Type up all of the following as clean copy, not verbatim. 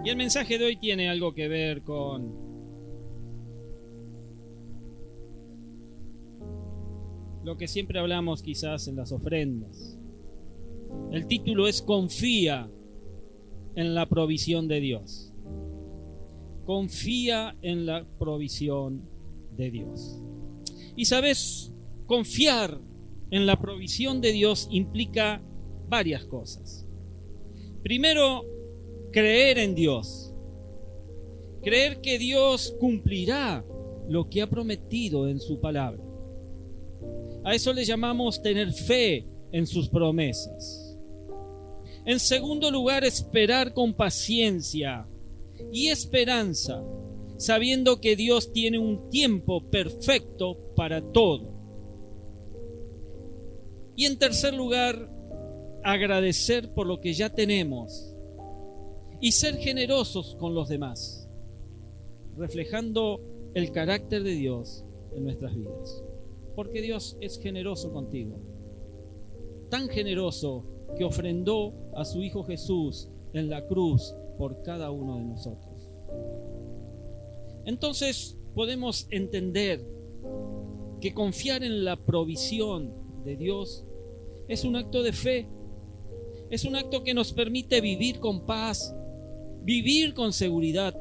Y el mensaje de hoy tiene algo que ver con lo que siempre hablamos quizás en las ofrendas. El título es Confía en la provisión de Dios. Confía en la provisión de Dios. Y sabes, confiar en la provisión de Dios implica varias cosas. Primero, creer en Dios. Creer que Dios cumplirá lo que ha prometido en su palabra. A eso le llamamos tener fe en sus promesas. En segundo lugar, esperar con paciencia y esperanza, sabiendo que Dios tiene un tiempo perfecto para todo. Y en tercer lugar, agradecer por lo que ya tenemos y ser generosos con los demás, reflejando el carácter de Dios en nuestras vidas. Porque Dios es generoso contigo, tan generoso que ofrendó a su Hijo Jesús en la cruz por cada uno de nosotros. Entonces podemos entender que confiar en la provisión de Dios es un acto de fe, es un acto que nos permite vivir con paz, vivir con seguridad,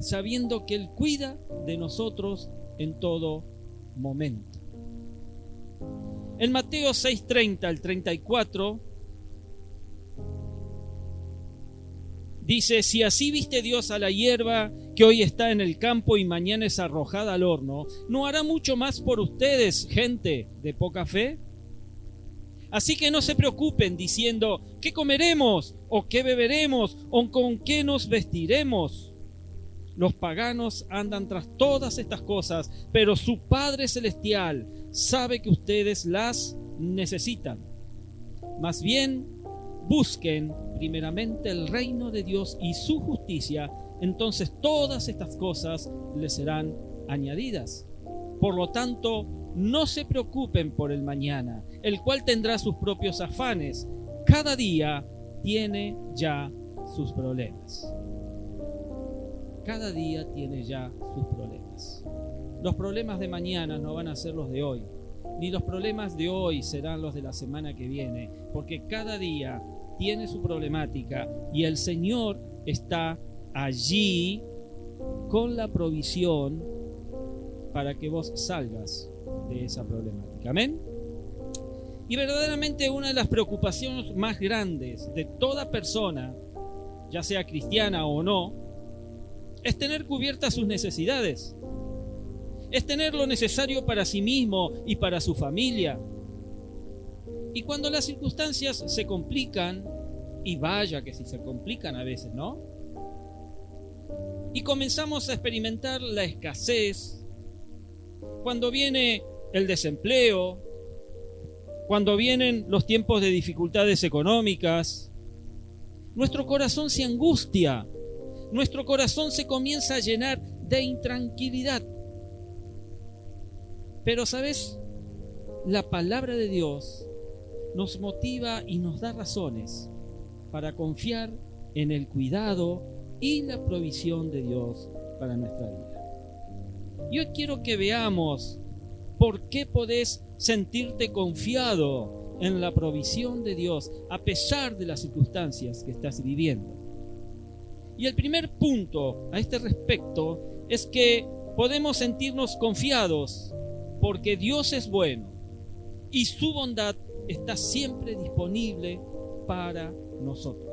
sabiendo que Él cuida de nosotros en todo momento. En Mateo 6:30 al 34 dice: si así viste Dios a la hierba que hoy está en el campo y mañana es arrojada al horno, ¿no hará mucho más por ustedes, gente de poca fe? Así que no se preocupen diciendo: ¿qué comeremos? ¿O qué beberemos? ¿O con qué nos vestiremos? Los paganos andan tras todas estas cosas, pero su Padre Celestial sabe que ustedes las necesitan. Más bien, busquen primeramente el reino de Dios y su justicia, entonces todas estas cosas les serán añadidas. Por lo tanto, no se preocupen por el mañana, el cual tendrá sus propios afanes. Cada día tiene ya sus problemas. Cada día tiene ya sus problemas. Los problemas de mañana no van a ser los de hoy, ni los problemas de hoy serán los de la semana que viene, porque cada día tiene su problemática y el Señor está allí con la provisión para que vos salgas de esa problemática. ¿Amén? Y verdaderamente una de las preocupaciones más grandes de toda persona, ya sea cristiana o no, es tener cubiertas sus necesidades, es tener lo necesario para sí mismo y para su familia. Y cuando las circunstancias se complican, y vaya que si se complican a veces, ¿no? Y comenzamos a experimentar la escasez, cuando viene el desempleo, cuando vienen los tiempos de dificultades económicas, nuestro corazón se angustia, nuestro corazón se comienza a llenar de intranquilidad. Pero, ¿sabes? La palabra de Dios nos motiva y nos da razones para confiar en el cuidado y la provisión de Dios para nuestra vida. Y hoy quiero que veamos por qué podés sentirte confiado en la provisión de Dios a pesar de las circunstancias que estás viviendo. Y el primer punto a este respecto es que podemos sentirnos confiados porque Dios es bueno y su bondad está siempre disponible para nosotros.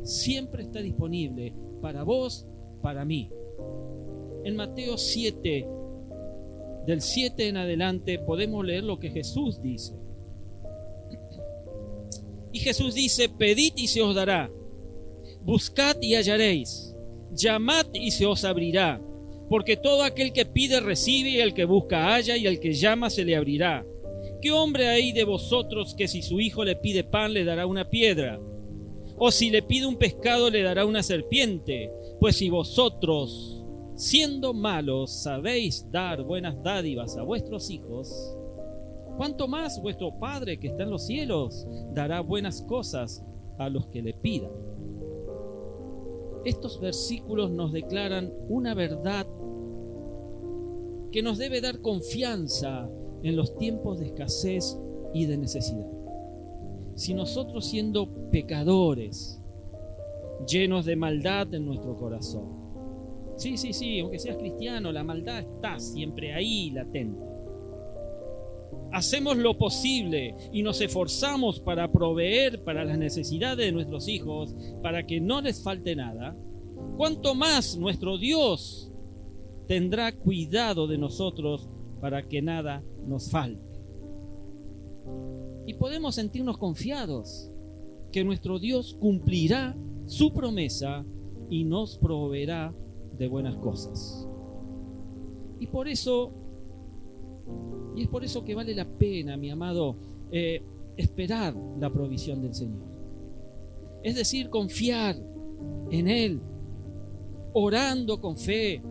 Siempre está disponible para vos, para mí. En Mateo 7, del 7 en adelante, podemos leer lo que Jesús dice. Y Jesús dice: pedid y se os dará, buscad y hallaréis, llamad y se os abrirá, porque todo aquel que pide recibe, y el que busca halla, y el que llama se le abrirá. ¿Qué hombre hay de vosotros que si su hijo le pide pan le dará una piedra? ¿O si le pide un pescado le dará una serpiente? Pues si vosotros, siendo malos, sabéis dar buenas dádivas a vuestros hijos, ¿cuánto más vuestro Padre que está en los cielos dará buenas cosas a los que le pidan? estos versículos nos declaran una verdad que nos debe dar confianza en los tiempos de escasez y de necesidad. Si nosotros, siendo pecadores, llenos de maldad en nuestro corazón, sí, aunque seas cristiano, la maldad está siempre ahí latente, hacemos lo posible y nos esforzamos para proveer para las necesidades de nuestros hijos, para que no les falte nada, cuánto más nuestro Dios tendrá cuidado de nosotros para que nada nos falte. Y podemos sentirnos confiados que nuestro Dios cumplirá su promesa y nos proveerá de buenas cosas. Y es por eso que vale la pena, mi amado, esperar la provisión del Señor. Es decir, confiar en Él, orando con fe,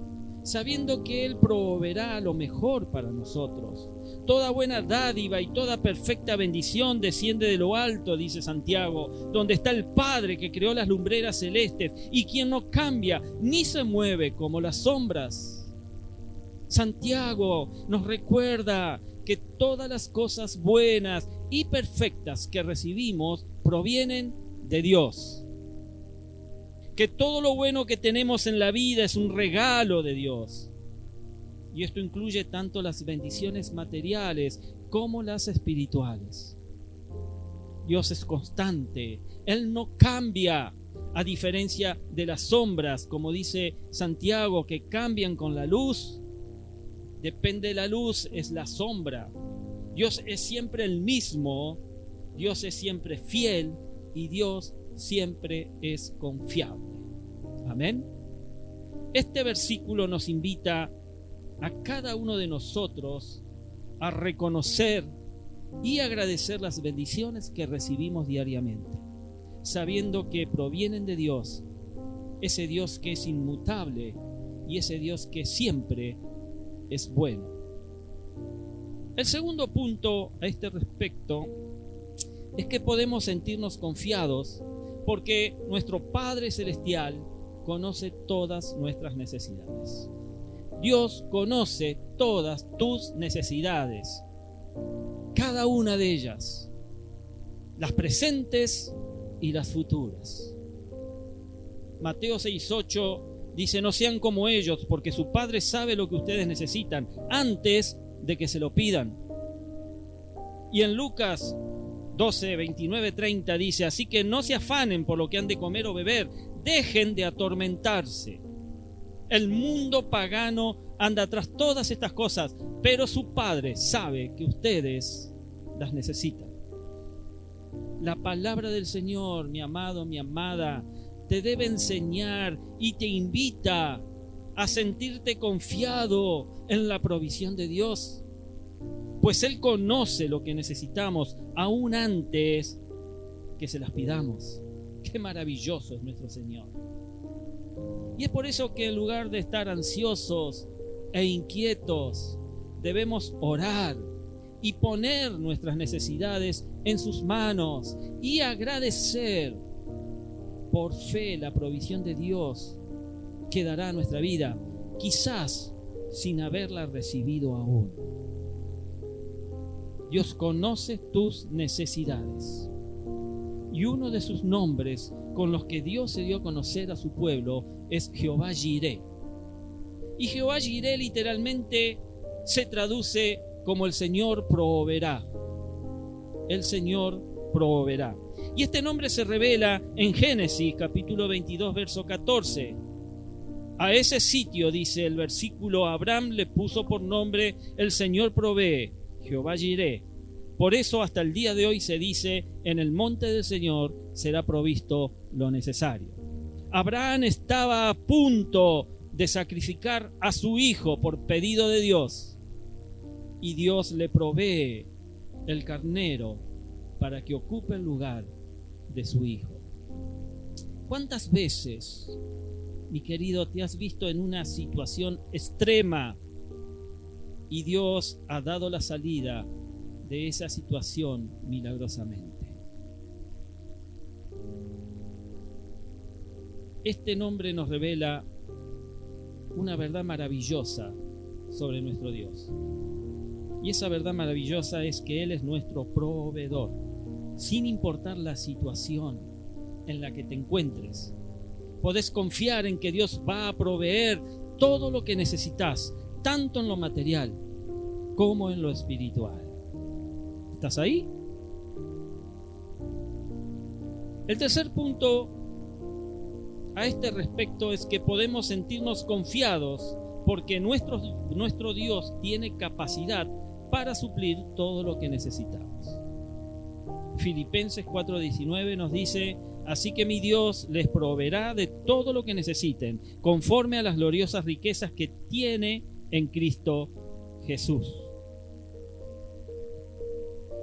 sabiendo que Él proveerá lo mejor para nosotros. Toda buena dádiva y toda perfecta bendición desciende de lo alto, dice Santiago, donde está el Padre que creó las lumbreras celestes y quien no cambia ni se mueve como las sombras. Santiago nos recuerda que todas las cosas buenas y perfectas que recibimos provienen de Dios. Que todo lo bueno que tenemos en la vida es un regalo de Dios. Y esto incluye tanto las bendiciones materiales como las espirituales. Dios es constante, Él no cambia, a diferencia de las sombras, como dice Santiago, que cambian con la luz. Depende de la luz, es la sombra. Dios es siempre el mismo, Dios es siempre fiel y Dios siempre es confiable. Amén. Este versículo nos invita a cada uno de nosotros a reconocer y agradecer las bendiciones que recibimos diariamente, sabiendo que provienen de Dios, ese Dios que es inmutable y ese Dios que siempre es bueno. El segundo punto a este respecto es que podemos sentirnos confiados porque nuestro Padre Celestial conoce todas nuestras necesidades. Dios conoce todas tus necesidades, cada una de ellas, las presentes y las futuras. Mateo 6:8 dice: no sean como ellos, porque su Padre sabe lo que ustedes necesitan antes de que se lo pidan. Y en Lucas 12, 29, 30 dice: así que no se afanen por lo que han de comer o beber, dejen de atormentarse. El mundo pagano anda tras todas estas cosas, pero su Padre sabe que ustedes las necesitan. La palabra del Señor, mi amado, mi amada, te debe enseñar y te invita a sentirte confiado en la provisión de Dios, pues Él conoce lo que necesitamos aún antes que se las pidamos. Qué maravilloso es nuestro Señor. Y es por eso que en lugar de estar ansiosos e inquietos, debemos orar y poner nuestras necesidades en sus manos y agradecer por fe la provisión de Dios que dará a nuestra vida, quizás sin haberla recibido aún. Dios conoce tus necesidades. Y uno de sus nombres con los que Dios se dio a conocer a su pueblo es Jehová Jireh. Y Jehová Jireh literalmente se traduce como el Señor proveerá. El Señor proveerá. Y este nombre se revela en Génesis capítulo 22, verso 14. A ese sitio, dice el versículo, Abraham le puso por nombre: el Señor provee, Jehová Jireh. Por eso hasta el día de hoy se dice: en el monte del Señor será provisto lo necesario. Abraham estaba a punto de sacrificar a su hijo por pedido de Dios, y Dios le provee el carnero para que ocupe el lugar de su hijo. ¿Cuántas veces, mi querido, te has visto en una situación extrema y Dios ha dado la salida de esa situación milagrosamente? este nombre nos revela una verdad maravillosa sobre nuestro Dios. Y esa verdad maravillosa es que Él es nuestro proveedor, sin importar la situación en la que te encuentres. Podés confiar en que Dios va a proveer todo lo que necesitas, tanto en lo material como en lo espiritual. ¿Estás ahí? El tercer punto a este respecto es que podemos sentirnos confiados porque nuestro Dios tiene capacidad para suplir todo lo que necesitamos. Filipenses 4:19 nos dice: así que mi Dios les proveerá de todo lo que necesiten, conforme a las gloriosas riquezas que tiene en Cristo Jesús.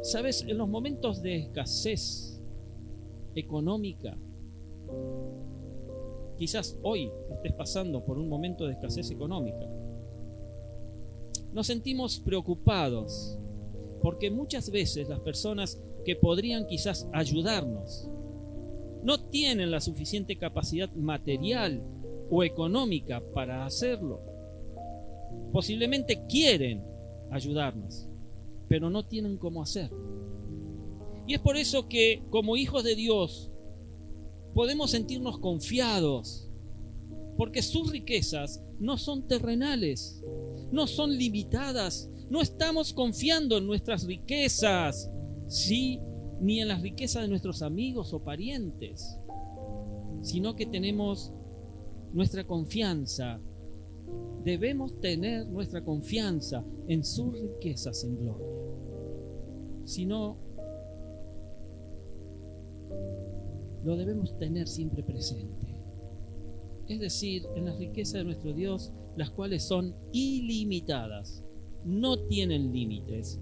¿Sabes? En los momentos de escasez económica, quizás hoy estés pasando por un momento de escasez económica, nos sentimos preocupados porque muchas veces las personas que podrían quizás ayudarnos no tienen la suficiente capacidad material o económica para hacerlo. Posiblemente quieren ayudarnos, pero no tienen cómo hacerlo. Y es por eso que, como hijos de Dios, podemos sentirnos confiados, porque sus riquezas no son terrenales, no son limitadas. No estamos confiando en nuestras riquezas, sí, ni en las riquezas de nuestros amigos o parientes, sino que tenemos nuestra confianza. Debemos tener nuestra confianza en sus riquezas en gloria. Si no, lo debemos tener siempre presente. Es decir, en las riquezas de nuestro Dios, las cuales son ilimitadas, no tienen límites.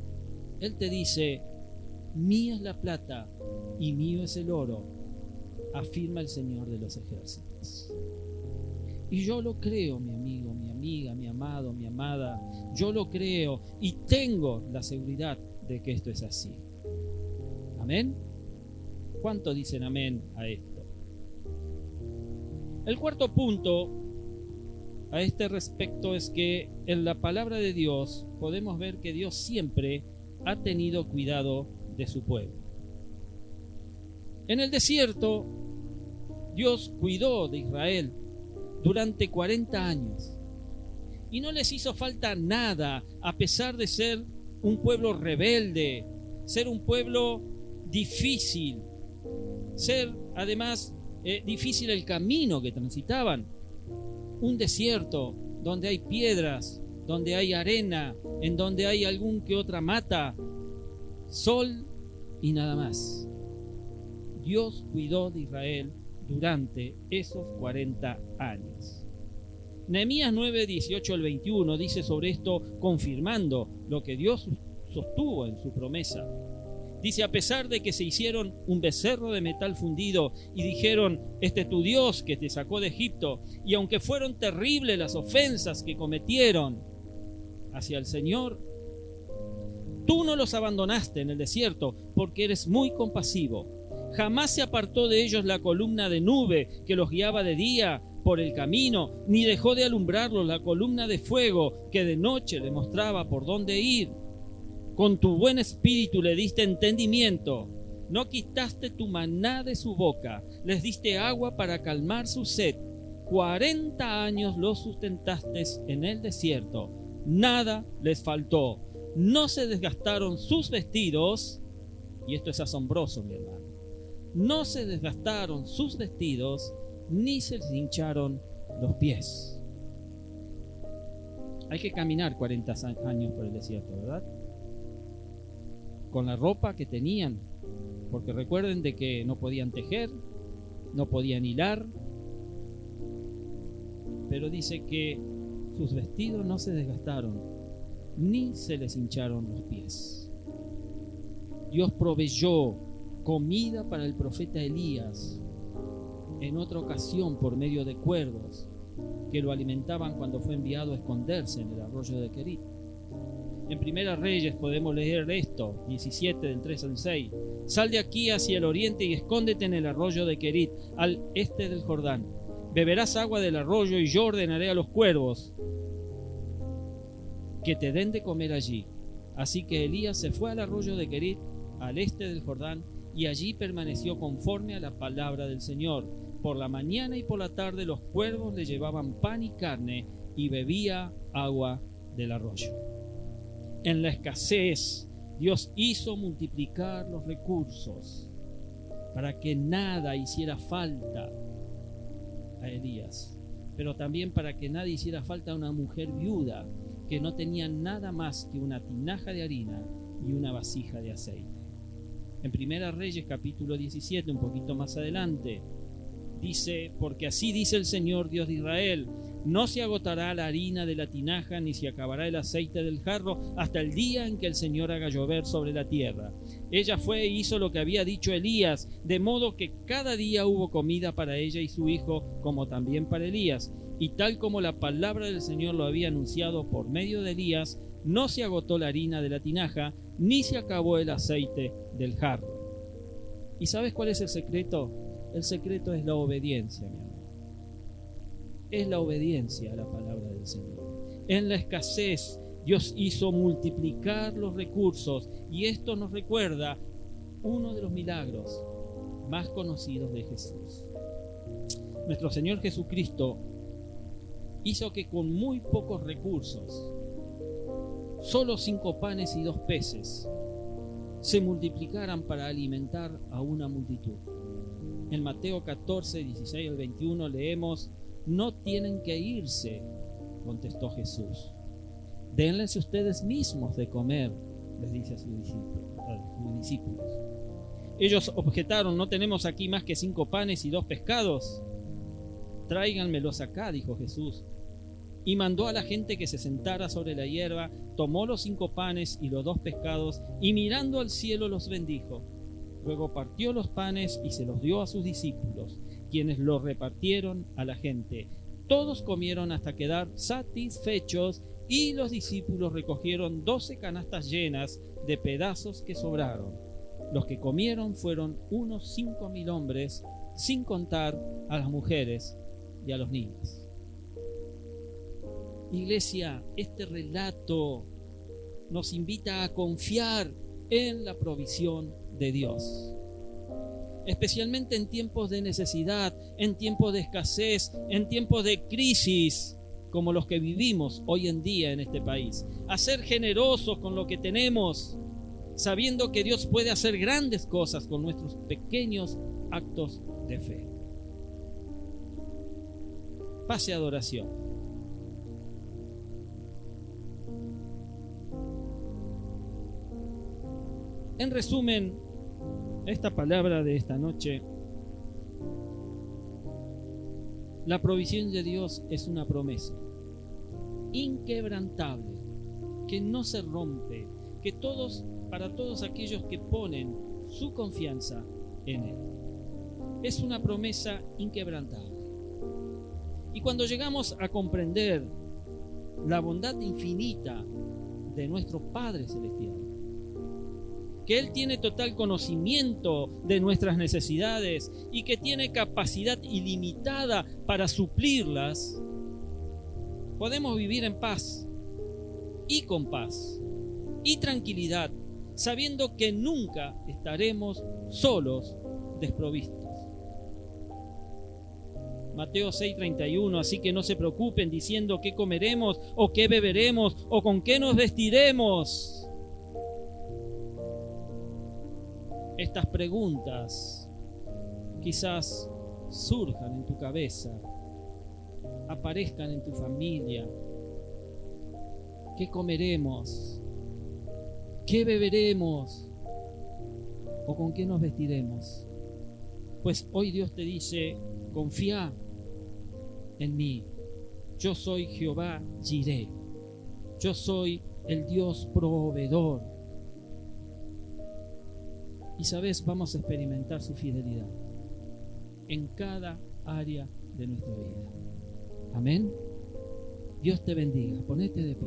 Él te dice: mía es la plata y mío es el oro, afirma el Señor de los ejércitos. Y yo lo creo, mi amigo, mi amiga, mi amado, mi amada. Yo lo creo y tengo la seguridad de que esto es así. ¿Amén? ¿Cuántos dicen amén a esto? El cuarto punto a este respecto es que en la palabra de Dios podemos ver que Dios siempre ha tenido cuidado de su pueblo. En el desierto, Dios cuidó de Israel durante 40 años y no les hizo falta nada, a pesar de ser un pueblo rebelde, ser un pueblo difícil, ser además difícil el camino que transitaban. Un desierto donde hay piedras, donde hay arena, en donde hay algún que otra mata, sol y nada más. Dios cuidó de Israel durante esos 40 años. Nehemías 9, 18 al 21 dice sobre esto, confirmando lo que Dios sostuvo en su promesa. Dice: a pesar de que se hicieron un becerro de metal fundido y dijeron: este es tu Dios que te sacó de Egipto, y aunque fueron terribles las ofensas que cometieron hacia el Señor, tú no los abandonaste en el desierto, porque eres muy compasivo. Jamás se apartó de ellos la columna de nube que los guiaba de día por el camino, ni dejó de alumbrarlos la columna de fuego que de noche les mostraba por dónde ir. Con tu buen espíritu le diste entendimiento, no quitaste tu maná de su boca, les diste agua para calmar su sed. 40 años los sustentaste en el desierto, nada les faltó, no se desgastaron sus vestidos, y esto es asombroso, mi hermano, no se desgastaron sus vestidos, ni se les hincharon los pies. Hay que caminar 40 años por el desierto, ¿verdad? Con la ropa que tenían, porque recuerden de que no podían tejer, no podían hilar, pero dice que sus vestidos no se desgastaron, ni se les hincharon los pies. Dios proveyó comida para el profeta Elías en otra ocasión por medio de cuervos que lo alimentaban cuando fue enviado a esconderse en el arroyo de Querit. En Primera Reyes podemos leer esto, 17 del 3 al 6. Sal de aquí hacia el oriente y escóndete en el arroyo de Querit, al este del Jordán. beberás agua del arroyo y yo ordenaré a los cuervos que te den de comer allí. Así que Elías se fue al arroyo de Querit, al este del Jordán, y allí permaneció conforme a la palabra del Señor. Por la mañana y por la tarde los cuervos le llevaban pan y carne, y bebía agua del arroyo. En la escasez, Dios hizo multiplicar los recursos para que nada hiciera falta a Elías, pero también para que nada hiciera falta a una mujer viuda que no tenía nada más que una tinaja de harina y una vasija de aceite. En Primera Reyes capítulo 17, un poquito más adelante, dice: porque así dice el Señor Dios de Israel, no se agotará la harina de la tinaja, ni se acabará el aceite del jarro, hasta el día en que el Señor haga llover sobre la tierra. Ella fue e hizo lo que había dicho Elías, de modo que cada día hubo comida para ella y su hijo, como también para Elías. Y tal como la palabra del Señor lo había anunciado por medio de Elías, no se agotó la harina de la tinaja, ni se acabó el aceite del jarro. ¿Y sabes cuál es el secreto? El secreto es la obediencia, mi amor. Es la obediencia a la palabra del Señor. En la escasez, Dios hizo multiplicar los recursos, y esto nos recuerda uno de los milagros más conocidos de Jesús. Nuestro Señor Jesucristo hizo que con muy pocos recursos, solo 5 panes y 2 peces, se multiplicaran para alimentar a una multitud. En Mateo 14, 16 al 21 leemos: no tienen que irse, contestó Jesús. Denles ustedes mismos de comer, les dice a sus discípulos. Ellos objetaron: no tenemos aquí más que 5 panes y 2 pescados. Tráiganmelos acá, dijo Jesús. Y mandó a la gente que se sentara sobre la hierba, tomó los 5 panes y los 2 pescados, y mirando al cielo los bendijo. Luego partió los panes y se los dio a sus discípulos, quienes los repartieron a la gente. Todos comieron hasta quedar satisfechos, y los discípulos recogieron 12 canastas llenas de pedazos que sobraron. Los que comieron fueron unos 5.000 hombres, sin contar a las mujeres y a los niños. Iglesia, este relato nos invita a confiar en la provisión de Dios, especialmente en tiempos de necesidad, en tiempos de escasez, en tiempos de crisis como los que vivimos hoy en día en este país. A ser generosos con lo que tenemos, sabiendo que Dios puede hacer grandes cosas con nuestros pequeños actos de fe. Pase a adoración. En resumen, esta palabra de esta noche: la provisión de Dios es una promesa inquebrantable, que no se rompe, que para todos aquellos que ponen su confianza en Él. Es una promesa inquebrantable. Y cuando llegamos a comprender la bondad infinita de nuestro Padre Celestial, que Él tiene total conocimiento de nuestras necesidades y que tiene capacidad ilimitada para suplirlas, podemos vivir en paz y con paz y tranquilidad, sabiendo que nunca estaremos solos, desprovistos. Mateo 6:31, así que no se preocupen diciendo qué comeremos o qué beberemos o con qué nos vestiremos. Estas preguntas quizás surjan en tu cabeza, aparezcan en tu familia. ¿Qué comeremos? ¿Qué beberemos? ¿O con qué nos vestiremos? Pues hoy Dios te dice: confía en mí. Yo soy Jehová Jireh. Yo soy el Dios proveedor. Y sabes, vamos a experimentar su fidelidad en cada área de nuestra vida. Amén. Dios te bendiga. Ponete de pie.